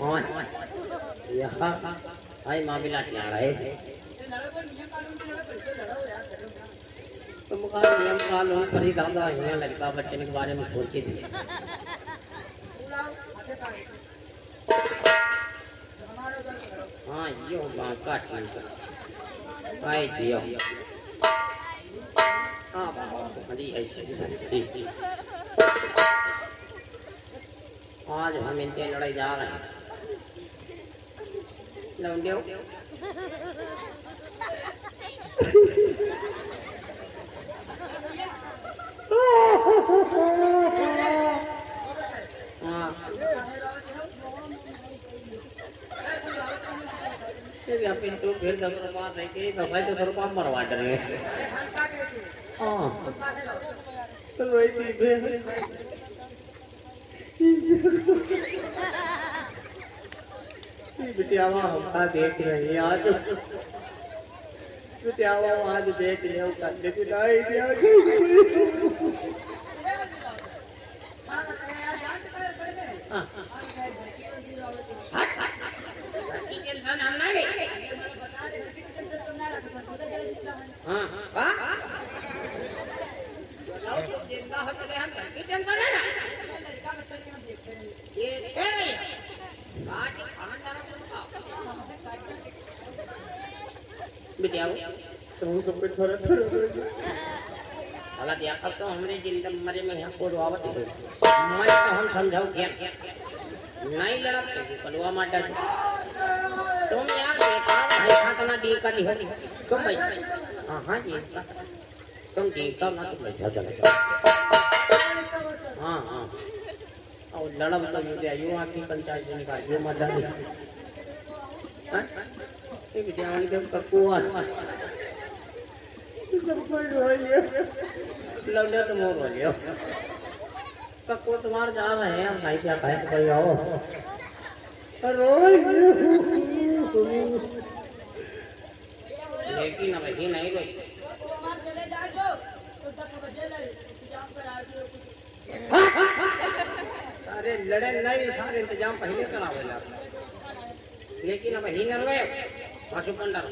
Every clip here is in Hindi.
यहाँ भाई मामला क्या रहे तुम का नियम कानून पर ही दादा यहाँ लड़का बच्चे के बारे में सोची थी। हाँ यो बाका ठीक है भाई जियो हाँ बाबा हरी ऐसी आज हम इनके लड़ाई जा रहे हैं लौंडियो पिंटू फिर 10 रुपया नहीं के तो भाई 10 रुपया मरवा डरे हाँ तो वही चीज है बिटियावा हमका देख रही है आज बिटियावा आज देख रहे हो करने की नहीं दिया तुम सब पे थोड़ा थोड़ा दिया कब तो हमरे जिंदगी मरे में यहाँ को रुआवत है मरे तो हम समझाओ क्या नहीं लड़ा पलवा माटा तुम यार बेटा है खातना डी का दी तुम भाई हाँ हाँ जी तुम जीता ना तुम बैठा चले हाँ हाँ और लड़ा मतलब मुझे आयु आके पंचायत से निकाल ये मत डाली ये विद्यावानी के ककुआ सब कोई रो लिया लौंडे तो मोर हो लिया ककुआ तुम्हारे जा रहे हैं हम नहीं क्या खाए तो कोई आओ लेकिन वही नहीं रोई अरे लड़े नहीं सारे इंतजाम पहले करावे लेकिन अब ही न रोए पशु पंडर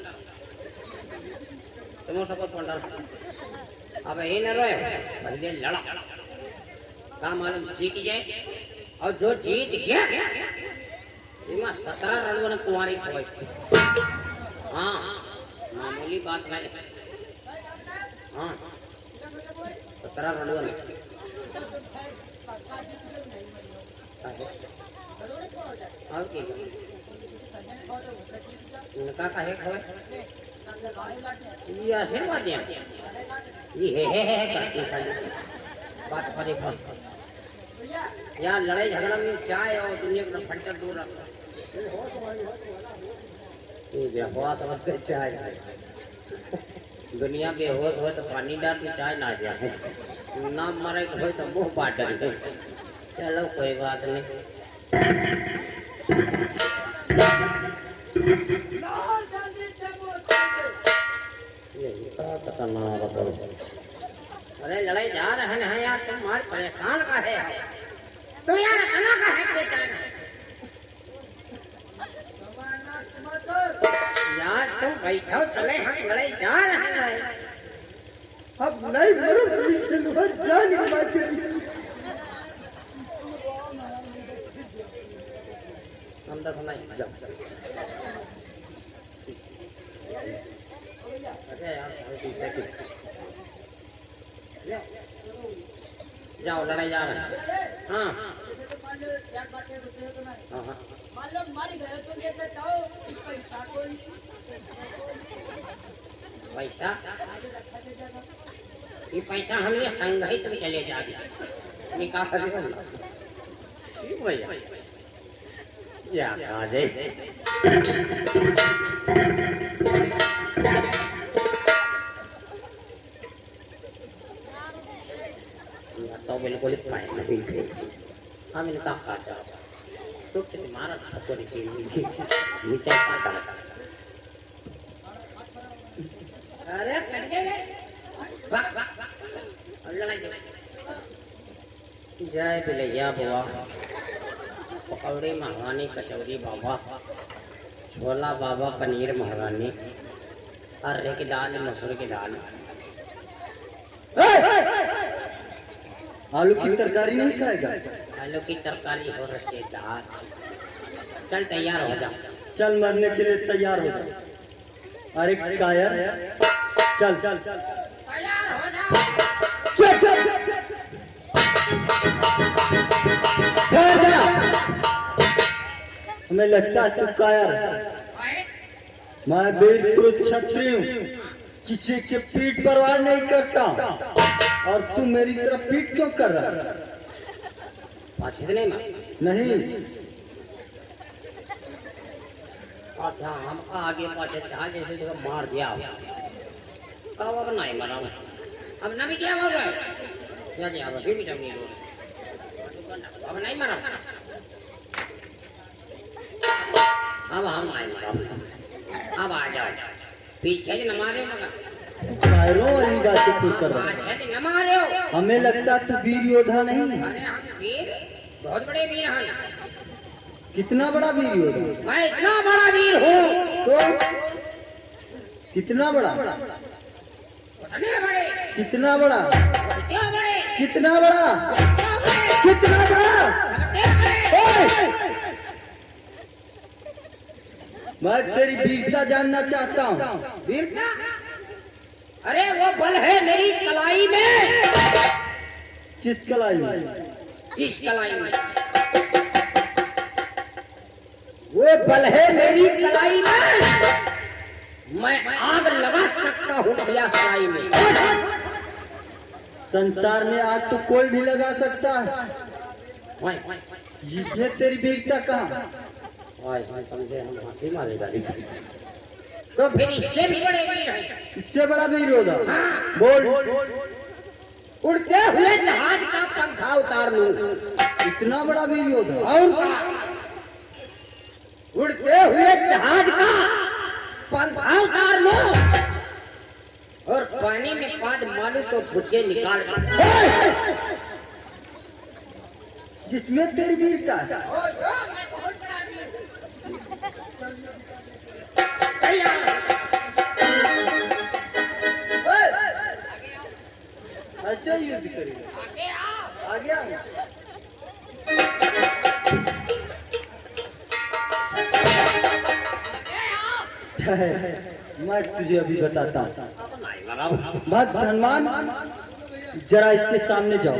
तुम सब पंडर अब ही न रोए पहले लड़ा का मालूम जीत जाए और जो जीत गया इमा 17 रणों ने तुम्हारी खोई हाँ मामूली बात है हाँ 17 रणों ने और की उनका काहे खोए ये आशीर्वाद ये है करती खाली बात परे पर यार लड़ाई झगड़ा में चाय और दुनिया का फंटर दूर रखो ये बेहोश समझते चाय दुनिया बेहोश हो तो पानी डाल के चाय ना जाए ना मरे हो तो मुंह पाट डर चलो कोई बात नहीं अरे लड़ाई जा रहे हैं यार तुम मार परेशान का है तो यार अना का है बेचारा यार तुम बैठो चले हम लड़ाई जा रहे हैं अब नहीं मरो पीछे लोग जान के बैठे हम 10 नहीं जाओ अरे यार पीछे जाओ लड़ाई जा रहे हैं हाँ पैसा ये पैसा हमने संग्रहित में चले जाएगा निकाह करेगा भैया या आ जाए तो बिल्कुल नहीं हम इनका काटा तो तुम्हारा सबको नीचे अरे जय बिलैया बुआ पकौड़ी महारानी, कचौरी बाबा, छोला बाबा, पनीर महारानी, अरहर की दाल, मसूर की दाल। आलू की तरकारी नहीं खाएगा? आलू की तरकारी हो रसेदार। चल तैयार हो जा। चल मरने के लिए तैयार हो जा। अरे कायर, चल चल चल तैयार हो जा। चल चल हमें लगता है तू कायर है। मैं बिल्कुल क्षत्रिय हूँ, किसी के पीठ परवार नहीं करता। और तू मेरी तरफ पीठ क्यों कर रहा है? पाछे नहीं मार। नहीं, अच्छा हम आगे पाछे जहाँ जैसे जगह मार दिया कब अब नहीं मरा अब ना भी क्या बोल रहा है या जी अब भी नहीं बोल अब नहीं मरा अब हम आए मरा अब आ जाओ पीछे से न मारे मगर कायरों वाली बातें क्यों कर रहा है? पाछे से न मारे हो हमें लगता तू वीर योद्धा नहीं है। अरे हम वीर बहुत बड़े वीर हैं कितना बड़ा वीर योद्धा? मैं इतना बड़ा वीर हूँ तो कितना बड़ा? इतने बड़े कितना बड़ा? क्या बड़े कितना बड़ा? क्या बड़े कितना बड़ा? सबसे बड़े ओए! मैं तेरी वीरता जानना चाहता हूँ। वीरता अरे वो बल है मेरी कलाई में किस कलाई में? किस कलाई में वो बल है मेरी कलाई में मैं आग लगा सकता हूँ भैया सराई में संसार में आग तो कोई भी लगा सकता है। ओए, इसमें तेरी वीरता कहाँ? ओए, समझे हम हाथी मारेगा तो फिर इससे भी बड़े वीर हैं इससे बड़ा वीर योद्धा? हाँ। बोल। उड़ते हुए जहाज का पंखा उतार लूं इतना बड़ा वीर योद्धा? और उड़ते हुए जहाज का पंखा उतार लो और पानी में पाद मारू तो भुजे निकाल जिसमें तेरी वीरता है। अच्छा युद्ध करेगा? आ गया मैं तुझे अभी बताता हूँ। भक्त हनुमान जरा इसके सामने जाओ।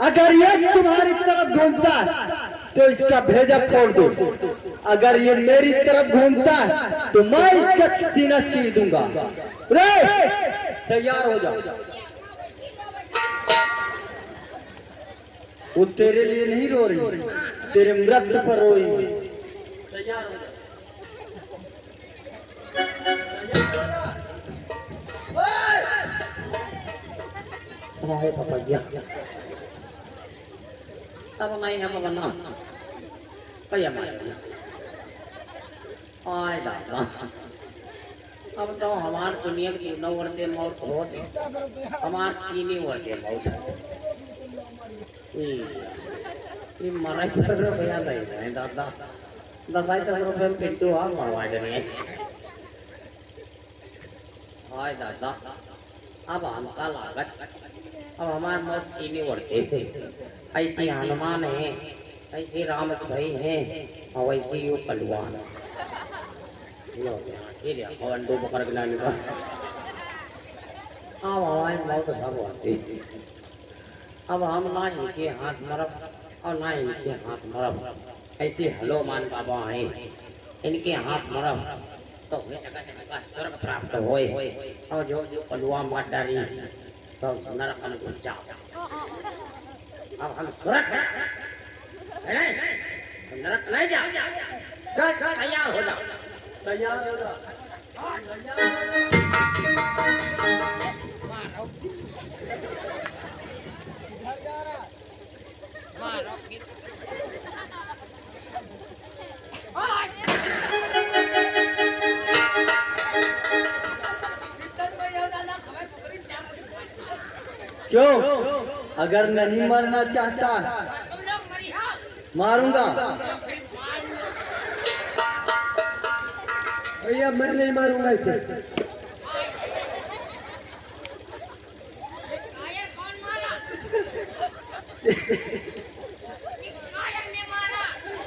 अगर ये तुम्हारी तरफ घूमता है तो इसका भेजा फोड़ दो। अगर ये मेरी तरफ घूमता है तो मैं इसका सीना चीर दूंगा। रे तैयार हो जाओ। वो तेरे लिए नहीं रो रही, तेरे मृत्यु पर रोएंगे। तैयार हो जाओ। है पपैया अब नहीं है बना भैया मार आए दादा अब तो हमार दुनिया की नौ वर्ते मौत बहुत हमार तीन ही वर्ते मौत ये मराई पर भैया नहीं है दादा 10,000 रुपये पिंटू आ मरवा देंगे आए दादा अब हमका लागत अब हमारे मौत तीन ही वर्ते ऐसी हनुमान है ऐसे राम भाई हैं और वैसे यू पलवान अंडो पकड़ के लाने का अब हमारे मौत सब होती अब हम ना इनके हाथ मरब और ना इनके हाथ मरब ऐसे हनुमान बाबा हैं इनके हाथ मरब तो का स्वर्ग प्राप्त होए और जो जो पलवा मार डाली तो नरक में घुस जाओ अब हम स्वर्ग है नरक नहीं जाओ चल तैयार हो जाओ तैयार हो जाओ। क्यों? अगर नहीं मरना चाहता मारूंगा। भैया मैं नहीं मारूंगा इसे।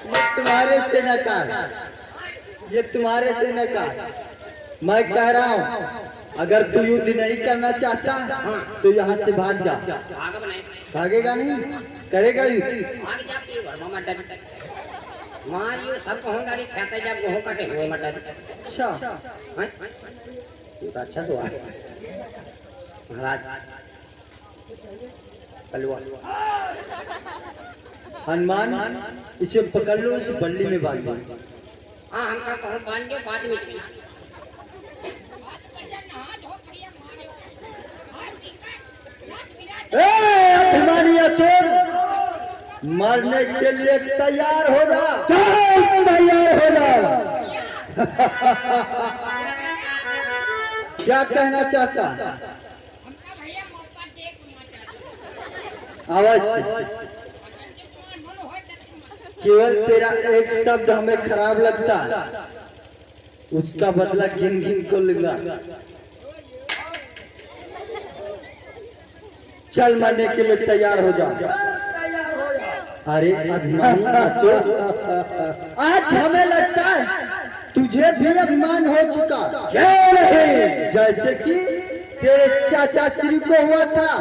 ये तुम्हारे से न कर, ये तुम्हारे से न कर। मैं कह रहा हूँ अगर तू युद्ध नहीं करना चाहता तो यहाँ से भाग जा। भागेगा नहीं, करेगा युद्ध। भाग जा के घर में मटर मारियो सब कहूं गाड़ी फेंके जा गेहूं काटे हुए मटर। अच्छा तू तो अच्छा तो है महाराज। कलवा हनुमान इसे पकड़ लो, इस बल्ली में बांध दो। हाँ हमका कहूं बांध दो बाद में। अभिमानी असुर मरने के लिए तैयार हो जा। चल तैयार हो जा। क्या कहना चाहता? अवश्य, केवल तेरा एक शब्द हमें खराब लगता, उसका बदला गिन गिन को लूंगा। चल मरने के लिए तैयार हो जा। अरे अभिमानी असुर, आज हमें लगता है तुझे भी अभिमान हो चुका। क्यों नहीं? जैसे कि तेरे चाचा श्री को हुआ था।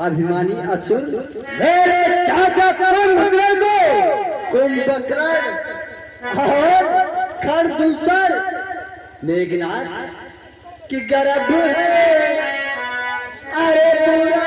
अभिमानी असुर, मेरे चाचा कुंभकर्ण और खरदूषण मेघनाथ की गर्भ है। अरे पूरा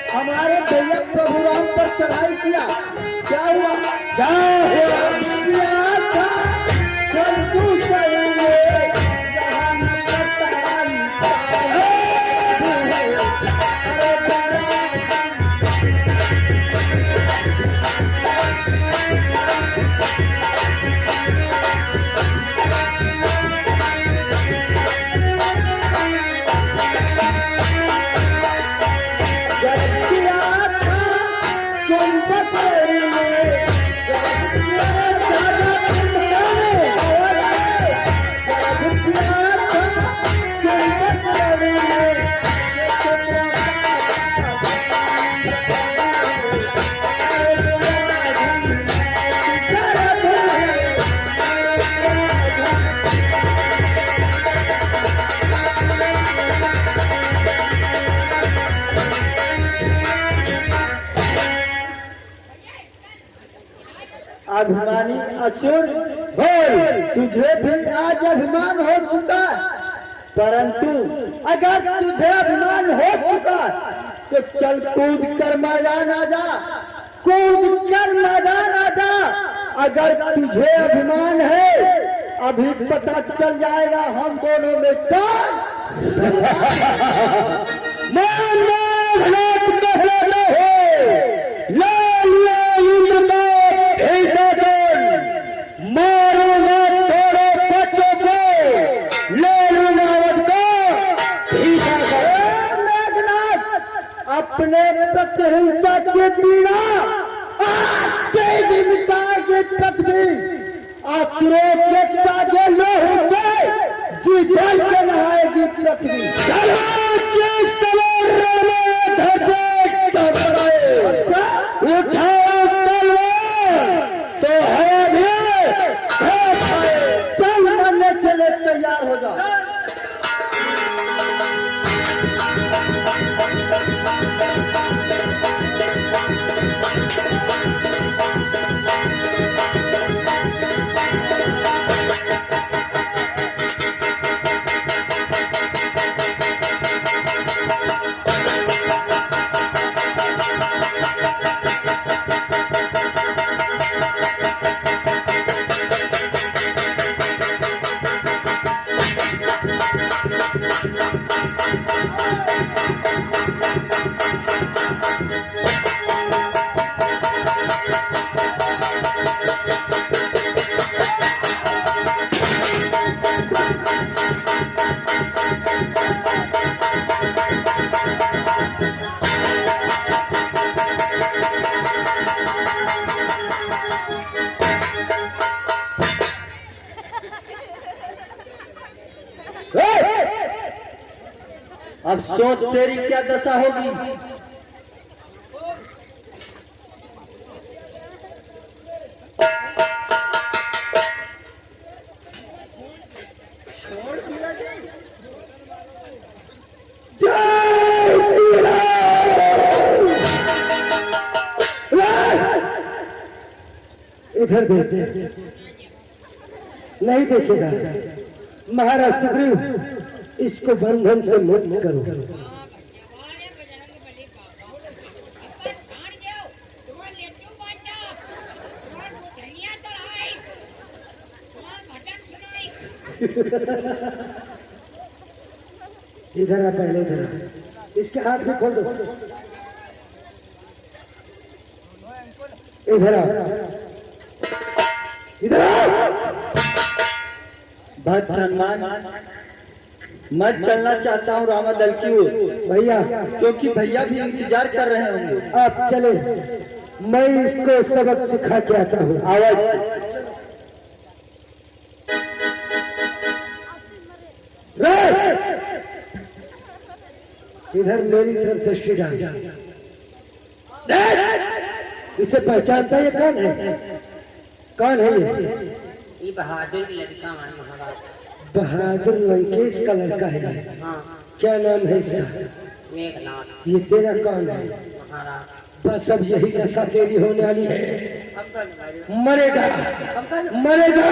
हमारे भैया प्रभु राम पर चढ़ाई किया। क्या हुआ? क्या अभिमानी असुर, बोल, तुझे भी आज अभिमान हो चुका। परंतु अगर तुझे अभिमान हो चुका तो चल कूद कर मैदान आ जा। कूद कर मैदान आ जा। अगर तुझे अभिमान है, अभी पता चल जाएगा हम दोनों में कौन। मारूंगा तोड़ो बच्चों को, ले लूंगा अपने प्रतिहिंसा के पीड़ा आज से जिंदा के पृथ्वी असुरों के ताजे लोहू से जीवन के नहाएगी पृथ्वी। उठाओ तलवार। अब सोच तेरी क्या दशा होगी। छोड़ दिया जाए। इधर देख, नहीं देखेगा। महाराज सुग्रीव, इसको बंधन से मुक्त करो। इधर आ, पहले इधर आ। इसके हाथ भी खोल दो। इधर आ, इधर आ। भक्त हनुमान, मैं चलना चाहता हूँ रामा दल की ओर भैया, क्योंकि भैया भी इंतजार कर रहे होंगे। आप चले, मैं इसको सबक सिखा के आता हूँ। आवाज इधर मेरी तरफ दृष्टि डाल। इसे पहचानता है? कौन है? कौन है ये बहादुर लड़का है महाराज। बहादुर लंकेश का लड़का है। हाँ। क्या नाम है इसका? मेघनाथ। ये तेरा कौन है? महाराज। बस अब यही दशा तेरी होने वाली है। मरेगा, मरेगा,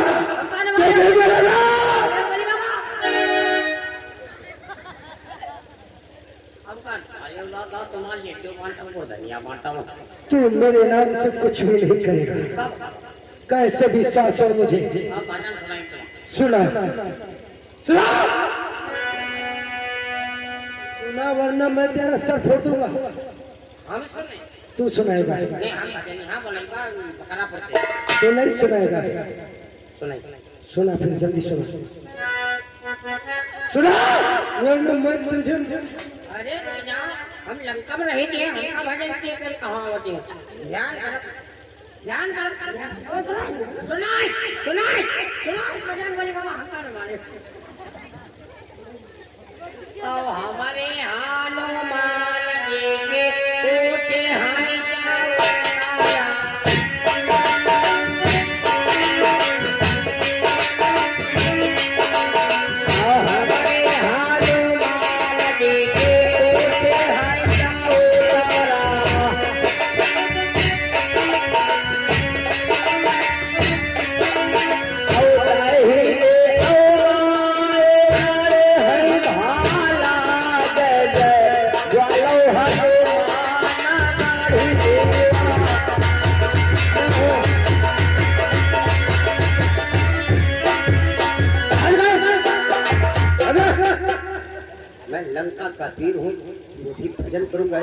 मरेगा। तू मेरे नाम से कुछ भी नहीं करेगा। कैसे विश्वास हो मुझे? सुना, सुना, सुना, वरना मैं तेरा सर फोड़ दूंगा। तू सुनाएगा? तू नहीं सुनाएगा। सुना, फिर जल्दी सुना, सुना, वरना मैं तुझे। अरे हम लंका में रहे थे, हमका भजन किए कल कहाँ होते हैं? ध्यान कर, ध्यान कर, सुनाई, सुनाई, सुनाई भजन बोले बाबा हमका न मारे। तो हमारे हनुमान जी के ऊँचे हाय लंका का वीर हूँ, वो भी भजन करूंगा।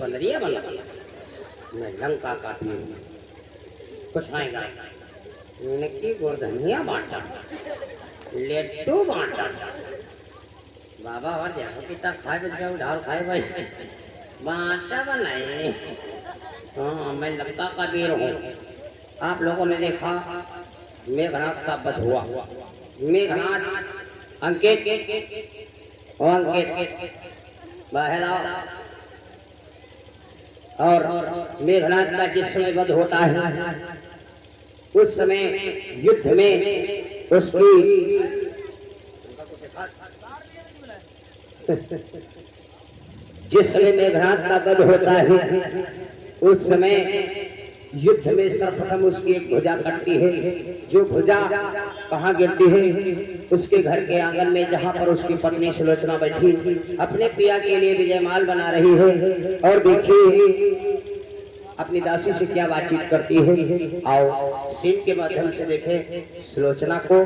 बलरिया बना मैं लंका का वीर हूँ, कुछ आएगा इनकी गोर्धनिया बांटा, लेट्टू बांटा। बाबा और जैसा पिता खाए जाओ ढाल खाए भाई बांटा बनाए। हाँ, मैं लंका का वीर हूँ। आप लोगों ने देखा मेघनाथ का वध हुआ। मेघनाथ अंकित और अंकित बाहर आओ। और मेघनाथ का जिस समय वध होता है उस समय युद्ध में उसकी जिस समय मेघनाथ का वध होता है उस समय युद्ध में सर्वप्रथम उसकी एक भुजा कटती है। जो भुजा कहाँ गिरती है? उसके घर के आंगन में, जहाँ पर उसकी पत्नी सुलोचना बैठी अपने पिया के लिए विजयमाल बना रही है। और देखिए अपनी दासी से क्या बातचीत करती है। आओ सीन के माध्यम से देखें सुलोचना को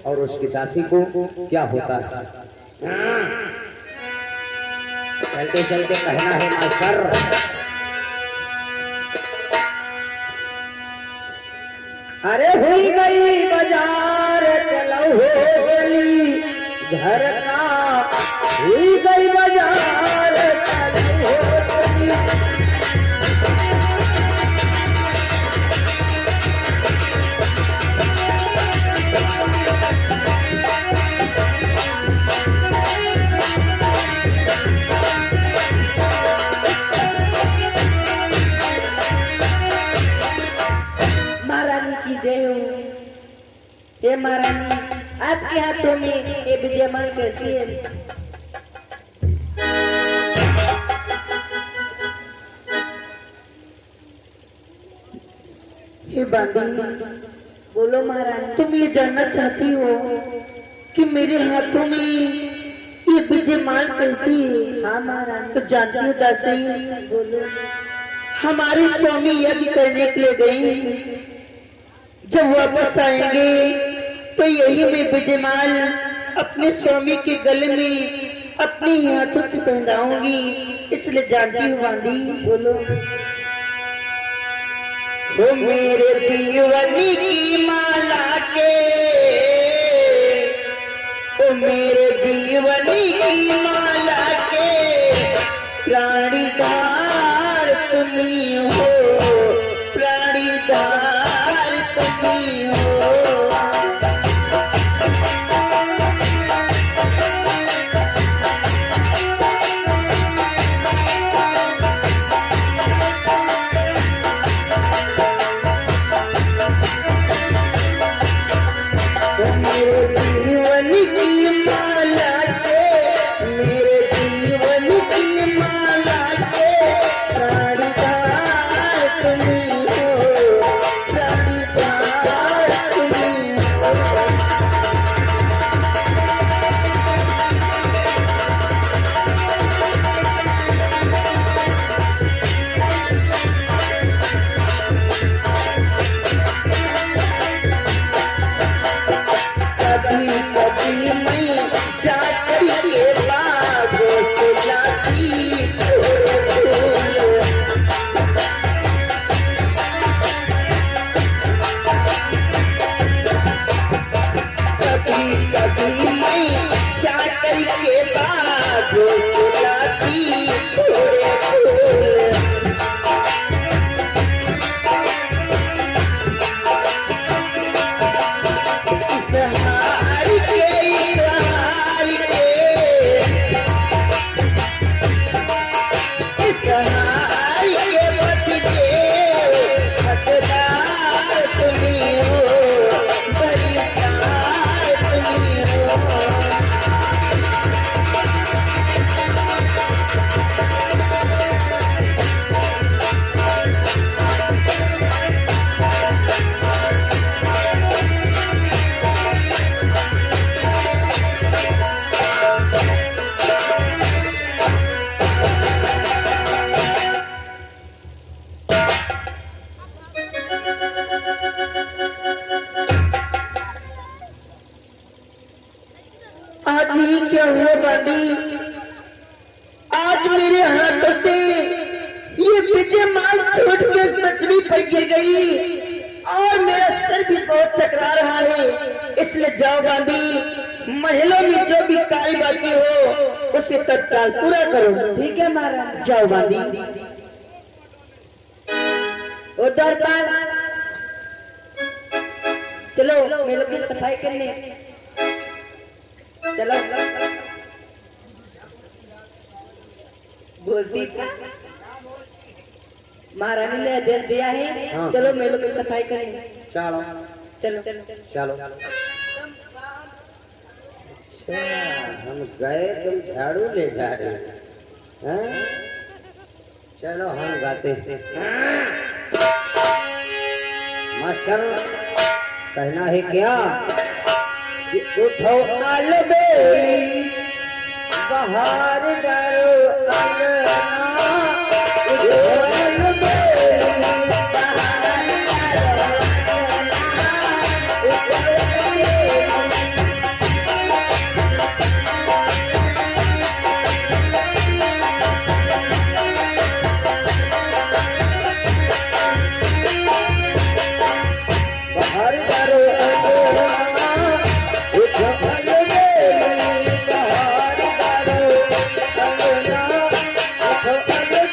और उसकी दासी को क्या होता है। चलते चलते कहना है मास्टर, अरे हुई गई बाजार चलो हो गली घर का, हुई गई बाजार चलो हो गली। ये महारानी आपके हाथों में ये विजयमाल कैसी है? हे बांदी, बोलो महारानी, तुम ये जानना चाहती हो कि मेरे हाथों में ये विजयमाल कैसी है? हाँ महारानी। तो जानती हो दासी, बोलो। हमारे स्वामी यज्ञ करने के लिए गई, जब वापस आएंगे तो यही मैं विजयमाल अपने स्वामी के गले में अपने हाथों से पहनाऊंगी, इसलिए जानती हूँ बांदी। बोलो। वो मेरे दीवानी की माला के, वो मेरे दीवानी की माला के प्राणीधार तुम्ही हो, प्राणीधार तुम्ही हो। आज ही क्या हुआ बांदी? आज मेरे हाथों से ये विजयमाल छूट के पटरी पर गिर गई और मेरा सर भी बहुत चकरा रहा है। इसलिए जाओ बांदी, महलों में जो भी कार्य बाकी हो उसे तत्काल पूरा करो। ठीक है महाराज। जाओ बांदी। उधर पर चलो, मेलों की सफाई करने चलो। बोलती महारानी ने आदेश दिया है। हाँ। चलो मेलों की सफाई करेंगे। चलो चलो चलो चलो। अच्छा, हम गए, तुम झाड़ू ले जा रहे हैं? चलो हम गाते हैं। मास्टर कहना है क्या कि उठो अलबे बाहर डरो अंगना उठो अलबे बाहर डरो अंगना उठो अलबे बाहर डरो अंगना उठो अलबे बाहर डरो अंगना उठो अलबे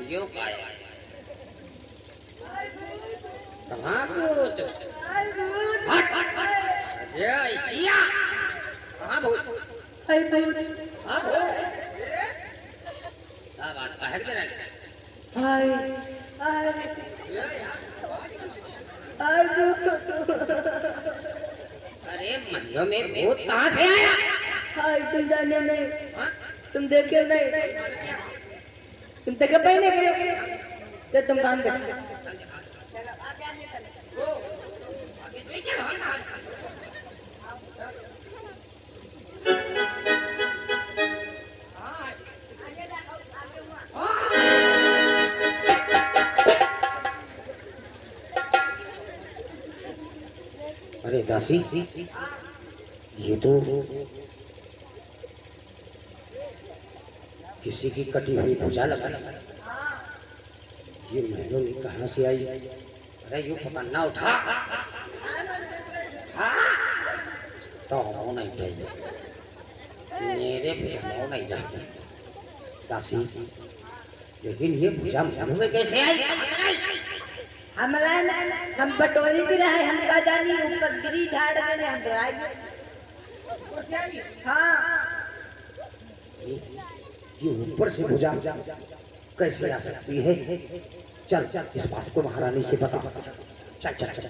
यो पाया कहाँ भूत हट हट हट जय सिया कहाँ भूत हाय भूत कहाँ भूत क्या बात है तेरा हाय हाय हाय अरे मंदिर में भूत कहाँ से आया हाय तुम जाने नहीं हाँ? तुम देखे नहीं तुम तक पहने तो तुम काम कर आगे पीछे हट अरे दासी ये तो किसी की कटी हुई भुजा लगा ये महलों में कहाँ से आई अरे यूं पकड़ना उठा तो हो नहीं चाहिए मेरे पे हो नहीं जाते दासी लेकिन ये भुजा महलों में कैसे आई हम बटोरी भी रहे हम का जानी ऊपर गिरी झाड़ रहे हम डराए हाँ ये ऊपर से भुजा कैसे आ सकती है चल चल इस बात को महारानी से बता चल चल चल